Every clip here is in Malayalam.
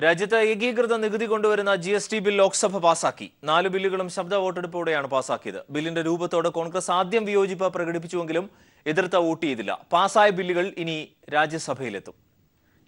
രാജ്യത്ത് ഏകീകൃത നികുതി കൊണ്ടുവരുന്ന GST ബിൽ ലോക്സഭ പാസാക്കി. 4 ബില്ലുകളും ശബ്ദ വോട്ടെടുപ്പോടെയാണ് പാസാക്കിയത്. ബില്ലിന്റെ രൂപത്തോട് കോൺഗ്രസ് ആദ്യം വിയോജിപ്പ് പ്രകടിപ്പിച്ചുവെങ്കിലും എതിർത്ത വോട്ട് ചെയ്തില്ല. പാസായ ബില്ലുകൾ ഇനി രാജ്യസഭയിലെത്തും.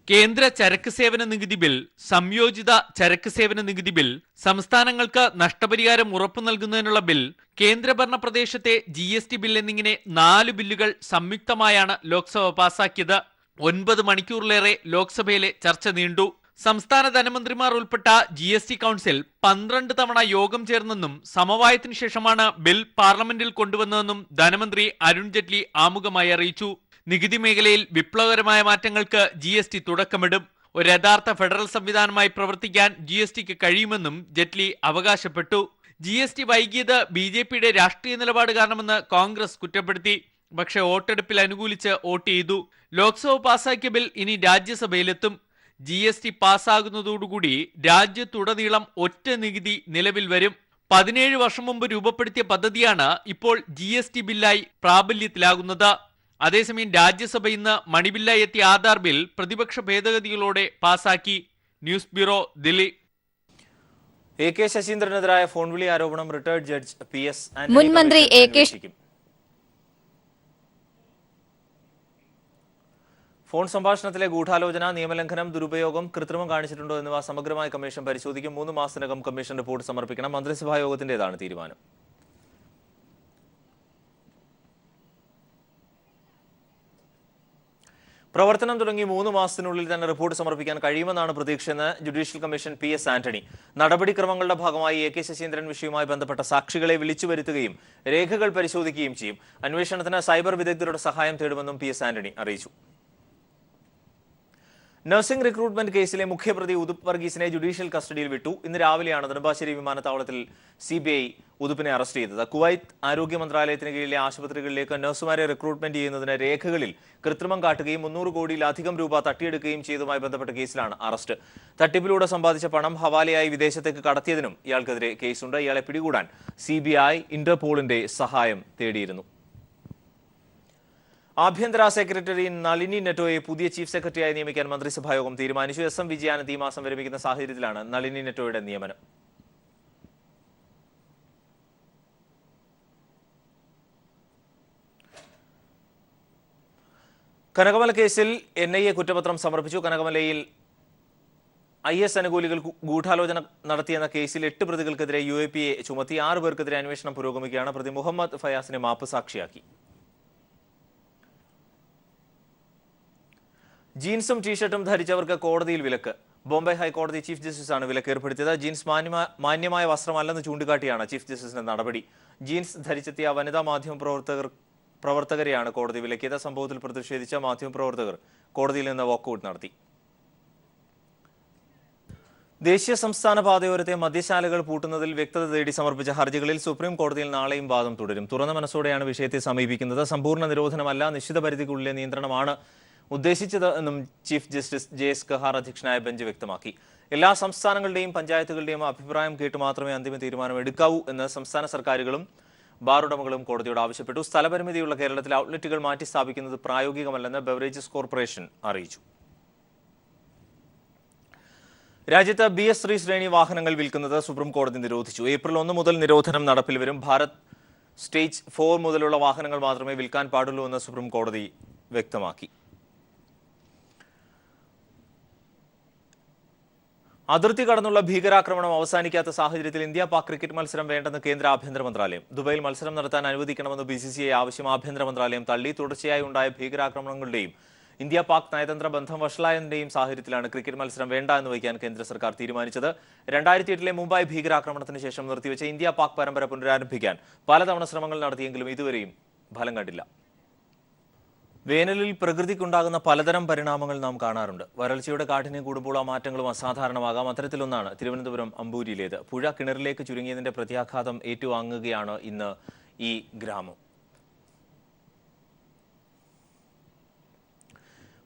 കേന്ദ്ര ചരക്ക് സേവന നികുതി ബിൽ, സംയോജിത ചരക്ക് സേവന നികുതി ബിൽ, സംസ്ഥാനങ്ങൾക്ക് നഷ്ടപരിഹാരം ഉറപ്പു നൽകുന്നതിനുള്ള ബിൽ, കേന്ദ്രഭരണ പ്രദേശത്തെ GST ബിൽ എന്നിങ്ങനെ 4 ബില്ലുകൾ സംയുക്തമായാണ് ലോക്സഭ പാസാക്കിയത്. 9 മണിക്കൂറിലേറെ ലോക്സഭയിലെ ചർച്ച നീണ്ടു. സംസ്ഥാന ധനമന്ത്രിമാർ ഉൾപ്പെട്ട GST കൗൺസിൽ 12 തവണ യോഗം ചേർന്നെന്നും സമവായത്തിനു ശേഷമാണ് ബിൽ പാർലമെന്റിൽ കൊണ്ടുവന്നതെന്നും ധനമന്ത്രി അരുൺ ജെയ്റ്റ്ലി ആമുഖമായി അറിയിച്ചു. നികുതി മേഖലയിൽ വിപ്ലവകരമായ മാറ്റങ്ങൾക്ക് GST തുടക്കമിടും. ഒരു യഥാർത്ഥ ഫെഡറൽ സംവിധാനമായി പ്രവർത്തിക്കാൻ GSTക്ക് കഴിയുമെന്നും ജെയ്റ്റ്ലി അവകാശപ്പെട്ടു. GST വൈകിയത് BJPയുടെ രാഷ്ട്രീയ നിലപാട് കാരണമെന്ന് കോൺഗ്രസ് കുറ്റപ്പെടുത്തി. പക്ഷേ വോട്ടെടുപ്പിൽ അനുകൂലിച്ച് വോട്ട് ചെയ്തു. ലോക്സഭ പാസാക്കിയ ബിൽ ഇനി രാജ്യസഭയിലെത്തും. GST പാസ്സാകുന്നതോടുകൂടി രാജ്യത്തുടനീളം ഒറ്റ നികുതി നിലവിൽ വരും. 17 വർഷം മുമ്പ് രൂപപ്പെടുത്തിയ പദ്ധതിയാണ് ഇപ്പോൾ GST ബില്ലായി പ്രാബല്യത്തിലാകുന്നത്. അതേസമയം രാജ്യസഭ ഇന്ന് മണിബില്ലായി എത്തിയ ആധാർ ബിൽ പ്രതിപക്ഷ ഭേദഗതികളോടെ പാസാക്കി. News bureau, Delhi. AK ശശീന്ദ്രനെതിരായ ഫോൺ വിളി ആരോപണം റിട്ടയർഡ് ജഡ്ജ് PS മുൻ മന്ത്രി AK ഫോൺ സംഭാഷണത്തിലെ ഗൂഢാലോചന, നിയമലംഘനം, ദുരുപയോഗം, കൃത്രിമം കാണിച്ചിട്ടുണ്ടോ എന്നിവ സമഗ്രമായ കമ്മീഷൻ പരിശോധിക്കും. 3 മാസത്തിനകം കമ്മീഷൻ റിപ്പോർട്ട് സമർപ്പിക്കണം. മന്ത്രിസഭാ യോഗത്തിന്റേതാണ് തീരുമാനം. പ്രവർത്തനം തുടങ്ങി 3 മാസത്തിനുള്ളിൽ തന്നെ റിപ്പോർട്ട് സമർപ്പിക്കാൻ കഴിയുമെന്നാണ് പ്രതീക്ഷയെന്ന് ജുഡീഷ്യൽ കമ്മീഷൻ PS ആന്റണി. നടപടിക്രമങ്ങളുടെ ഭാഗമായി AK ശശീന്ദ്രൻ വിഷയവുമായി ബന്ധപ്പെട്ട സാക്ഷികളെ വിളിച്ചു വരുത്തുകയും രേഖകൾ പരിശോധിക്കുകയും ചെയ്യും. അന്വേഷണത്തിന് സൈബർ വിദഗ്ധരുടെ സഹായം തേടുമെന്നും PS ആന്റണി അറിയിച്ചു. നഴ്സിംഗ് റിക്രൂട്ട്മെന്റ് കേസിലെ മുഖ്യപ്രതി ഉദുപ്പ് വർഗീസിനെ ജുഡീഷ്യൽ കസ്റ്റഡിയിൽ വിട്ടു. ഇന്ന് രാവിലെയാണ് നെടുമ്പാശ്ശേരി വിമാനത്താവളത്തിൽ CBI ഉദുപ്പിനെ അറസ്റ്റ് ചെയ്തത്. കുവൈത്ത് ആരോഗ്യ മന്ത്രാലയത്തിന് കീഴിലെ ആശുപത്രികളിലേക്ക് നഴ്സുമാരെ റിക്രൂട്ട്മെന്റ് ചെയ്യുന്നതിന് രേഖകളിൽ കൃത്രിമം കാട്ടുകയും 300 കോടിയിലധികം രൂപ തട്ടിയെടുക്കുകയും ചെയ്തതുമായി ബന്ധപ്പെട്ട കേസിലാണ് അറസ്റ്റ്. തട്ടിപ്പിലൂടെ സമ്പാദിച്ച പണം ഹവാലയായി വിദേശത്തേക്ക് കടത്തിയതിനും ഇയാൾക്കെതിരെ കേസുണ്ട്. ഇയാളെ പിടികൂടാൻ CBI ഇന്റർപോളിന്റെ സഹായം തേടിയിരുന്നു. ആഭ്യന്തര സെക്രട്ടറി നളിനി നെറ്റോയെ പുതിയ ചീഫ് സെക്രട്ടറിയായി നിയമിക്കാൻ മന്ത്രിസഭായോഗം തീരുമാനിച്ചു. SM വിജയാനന്ദ് ഈ മാസം വിരമിക്കുന്ന സാഹചര്യത്തിലാണ് നളിനി നെറ്റോയുടെ നിയമനം. കനകമല കേസിൽ NIA കുറ്റപത്രം സമർപ്പിച്ചു. കനകമലയിൽ IS അനുകൂലികൾ ഗൂഢാലോചന നടത്തിയെന്ന കേസിൽ 8 പ്രതികൾക്കെതിരെ UAPA ചുമത്തി. 6 പേർക്കെതിരെ അന്വേഷണം പുരോഗമിക്കുകയാണ്. പ്രതി മുഹമ്മദ് ഫയാസിനെ മാപ്പ് സാക്ഷിയാക്കി. ജീൻസും ടീഷർട്ടും ധരിച്ചവർക്ക് കോടതിയിൽ വിലക്ക്. ബോംബെ ഹൈക്കോടതി ചീഫ് ജസ്റ്റിസാണ് വിലക്ക് ഏർപ്പെടുത്തിയത്. ജീൻസ് മാന്യമായ വസ്ത്രമല്ലെന്ന് ചൂണ്ടിക്കാട്ടിയാണ് ചീഫ് ജസ്റ്റിസിന്റെ നടപടി. ജീൻസ് ധരിച്ചെത്തിയ വനിതാ മാധ്യമ പ്രവർത്തകരെയാണ് കോടതി വിലക്കിയത്. സംഭവത്തിൽ പ്രതിഷേധിച്ച മാധ്യമപ്രവർത്തകർ കോടതിയിൽ നിന്ന് വാക്കൌട്ട് നടത്തി. ദേശീയ സംസ്ഥാന പാതയോരത്തെ മദ്യശാലകൾ പൂട്ടുന്നതിൽ വ്യക്തത തേടി സമർപ്പിച്ച ഹർജികളിൽ സുപ്രീം കോടതിയിൽ നാളെയും വാദം തുടരും. തുറന്ന മനസ്സോടെയാണ് വിഷയത്തെ സമീപിക്കുന്നത്. സമ്പൂർണ്ണ നിരോധനമല്ല, നിശ്ചിത പരിധിക്കുള്ളിലെ നിയന്ത്രണമാണ് ഉദ്ദേശിച്ചത് എന്നും ചീഫ് ജസ്റ്റിസ് JS കഹാർ അധ്യക്ഷനായ ബെഞ്ച് വ്യക്തമാക്കി. എല്ലാ സംസ്ഥാനങ്ങളുടെയും പഞ്ചായത്തുകളുടെയും അഭിപ്രായം കേട്ട് മാത്രമേ അന്തിമ തീരുമാനം എടുക്കാവൂ എന്ന് സംസ്ഥാന സർക്കാരുകളും ബാർ ഉടമകളും കോടതിയോട് ആവശ്യപ്പെട്ടു. സ്ഥലപരിമിതിയുള്ള കേരളത്തിലെ ഔട്ട്ലെറ്റുകൾ മാറ്റി സ്ഥാപിക്കുന്നത് പ്രായോഗികമല്ലെന്ന് ബെവറേജസ് കോർപ്പറേഷൻ അറിയിച്ചു. രാജ്യത്ത് BS3 ശ്രേണി വാഹനങ്ങൾ വിൽക്കുന്നത് സുപ്രീം കോടതി നിരോധിച്ചു. ഏപ്രിൽ 1 മുതൽ നിരോധനം നടപ്പിൽ വരും. ഭാരത് സ്റ്റേജ് 4 മുതലുള്ള വാഹനങ്ങൾ മാത്രമേ വിൽക്കാൻ പാടുള്ളൂ എന്ന് സുപ്രീം കോടതി വ്യക്തമാക്കി. അതിർത്തി കടന്നുള്ള ഭീകരാക്രമണം അവസാനിക്കാത്ത സാഹചര്യത്തിൽ ഇന്ത്യ-പാക് ക്രിക്കറ്റ് മത്സരം വേണ്ടെന്ന് കേന്ദ്ര ആഭ്യന്തര മന്ത്രാലയം. ദുബൈയിൽ മത്സരം നടത്താൻ അനുവദിക്കണമെന്ന് BCCI ആവശ്യം ആഭ്യന്തര മന്ത്രാലയം തള്ളി. തുടർച്ചയായി ഉണ്ടായ ഭീകരാക്രമണങ്ങളുടെയും ഇന്ത്യ-പാക് നയതന്ത്ര ബന്ധം വഷളായതിന്റെയും സാഹചര്യത്തിലാണ് ക്രിക്കറ്റ് മത്സരം വേണ്ട എന്ന് വയ്ക്കാൻ കേന്ദ്ര സർക്കാർ തീരുമാനിച്ചത്. 2008 മുംബൈ ഭീകരാക്രമണത്തിന് ശേഷം നിർത്തിവെച്ച ഇന്ത്യ-പാക് പരമ്പര പുനരാരംഭിക്കാൻ പലതവണ ശ്രമങ്ങൾ നടത്തിയെങ്കിലും ഇതുവരെയും ഫലം കണ്ടില്ല. വേനലിൽ പ്രകൃതിക്കുണ്ടാകുന്ന പലതരം പരിണാമങ്ങൾ നാം കാണാറുണ്ട്. വരൾച്ചയുടെ കാഠിന്യം കൂടുമ്പോൾ ആ മാറ്റങ്ങളും അസാധാരണമാകാം. അത്തരത്തിലൊന്നാണ് തിരുവനന്തപുരം അമ്പൂരിയിലേത്. പുഴ കിണറിലേക്ക് ചുരുങ്ങിയതിന്റെ പ്രത്യാഘാതം ഏറ്റുവാങ്ങുകയാണ് ഇന്ന് ഈ ഗ്രാമം.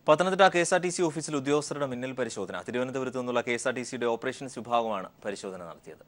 പത്തനംതിട്ട KSRTC ഓഫീസിൽ ഉദ്യോഗസ്ഥരുടെ മിന്നൽ പരിശോധന. തിരുവനന്തപുരത്ത് നിന്നുള്ള KSRTCയുടെ ഓപ്പറേഷൻസ് വിഭാഗമാണ് പരിശോധന നടത്തിയത്.